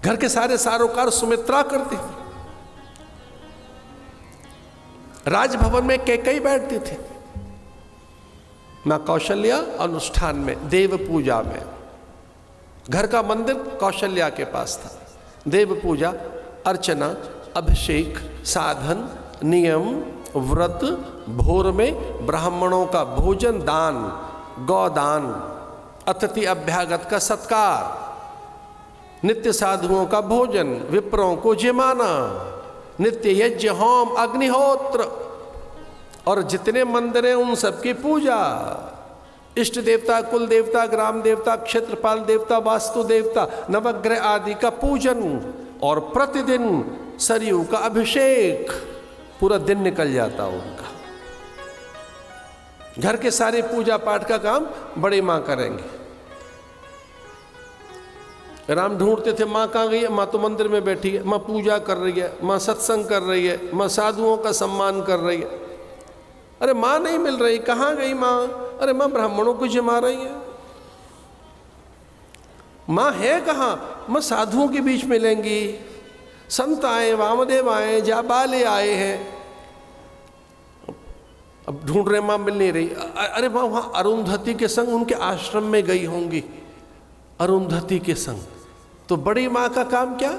घर के सारे सारोकार सुमित्रा करती थी। राजभवन में कैकेयी बैठती थी, मां कौशल्या अनुष्ठान में, देव पूजा में। घर का मंदिर कौशल्या के पास था। देव पूजा, अर्चना, अभिषेक, साधन, नियम, व्रत, भोर में ब्राह्मणों का भोजन, दान, गौदान, अतिथि अभ्यागत का सत्कार, नित्य साधुओं का भोजन, विप्रों को जिमाना, नित्य यज्ञ, होम, अग्निहोत्र, और जितने मंदिर हैं उन सबकी पूजा, इष्ट देवता, कुल देवता, ग्राम देवता, क्षेत्रपाल देवता, वास्तु देवता, नवग्रह आदि का पूजन, और प्रतिदिन सरयू का अभिषेक। पूरा दिन निकल जाता उनका। घर के सारे पूजा पाठ का काम बड़ी मां करेंगे। राम ढूंढते थे मां कहाँ गई है, मां तो मंदिर में बैठी है, मां पूजा कर रही है, मां सत्संग कर रही है, मां साधुओं का सम्मान कर रही है। अरे मां नहीं मिल रही, कहाँ गई मां? अरे मां ब्राह्मणों को जिमा रही है। मां है कहाँ? मां साधुओं के बीच मिलेंगी। संत आए, वामदेव आए, जाबाले आए हैं। अब ढूंढ रहे, मां मिल नहीं रही। अरे मां वहां अरुंधति के संग उनके आश्रम में गई होंगी, अरुंधति के संग। तो बड़ी मां का काम क्या?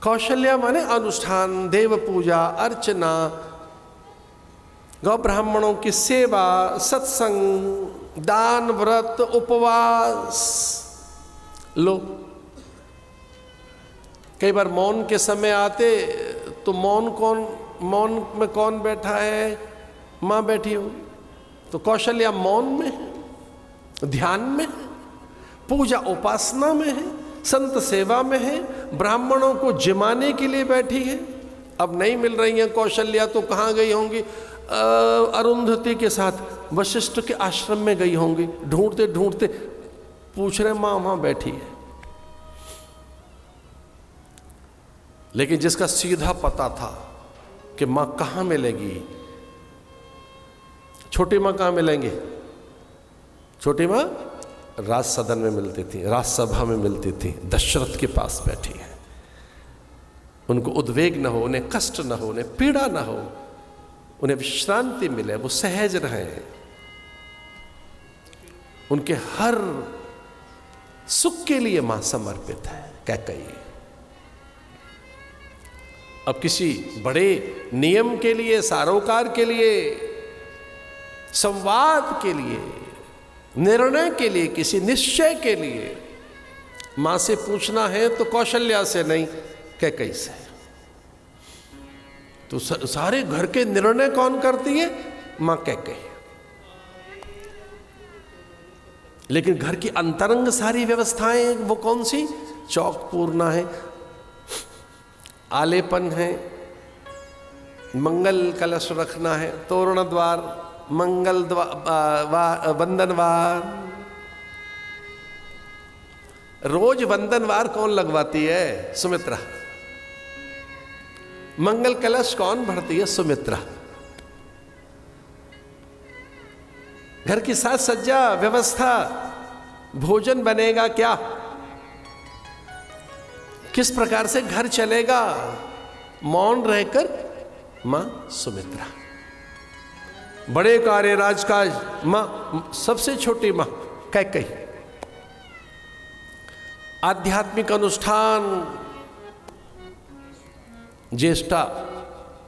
कौशल्या माने अनुष्ठान, देव पूजा, अर्चना, गौ ब्राह्मणों की सेवा, सत्संग, दान, व्रत, उपवास। लो, कई बार मौन के समय आते तो मौन में कौन बैठा है? मां बैठी होगी। तो कौशल्या मौन में है, ध्यान में है, पूजा उपासना में है, संत सेवा में है, ब्राह्मणों को जिमाने के लिए बैठी है। अब नहीं मिल रही है कौशल्या, तो कहाँ गई होंगी? अरुंधति के साथ वशिष्ठ के आश्रम में गई होंगी। ढूंढते ढूंढते पूछ रहे, मां वहां बैठी है। लेकिन जिसका सीधा पता था कि मां कहाँ मिलेगी, छोटी मां कहाँ मिलेंगी? छोटी मां राज सदन में मिलती थी, राजसभा में मिलती थी, दशरथ के पास बैठी है। उनको उद्वेग न हो, उन्हें कष्ट न हो, उन्हें पीड़ा न हो, उन्हें विश्रांति मिले, वो सहज रहें। उनके हर सुख के लिए मां समर्पित है कैकेयी। अब किसी बड़े नियम के लिए, सारोकार के लिए, संवाद के लिए, निर्णय के लिए, किसी निश्चय के लिए मां से पूछना है तो कौशल्या से नहीं, कैकेयी से। तो सारे घर के निर्णय कौन करती है? मां कैकेयी। लेकिन घर की अंतरंग सारी व्यवस्थाएं वो कौन सी? चौक पूरना है, आलेपन है, मंगल कलश रखना है, तोरण द्वार, मंगल वंदनवार। रोज वंदनवार कौन लगवाती है? सुमित्रा। मंगल कलश कौन भरती है? सुमित्रा। घर की साज सज्जा, व्यवस्था, भोजन बनेगा क्या, किस प्रकार से घर चलेगा, मौन रहकर मां सुमित्रा। बड़े कार्य राजकाज मां, सबसे छोटी मां कैकेयी। आध्यात्मिक अनुष्ठान ज्येष्ठा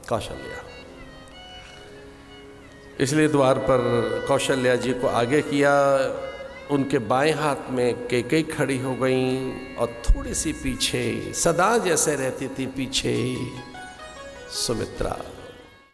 कौशल्या। इसलिए द्वार पर कौशल्या जी को आगे किया। उनके बाएं हाथ में कैकेयी खड़ी हो गई और थोड़ी सी पीछे, सदा जैसे रहती थी पीछे, सुमित्रा।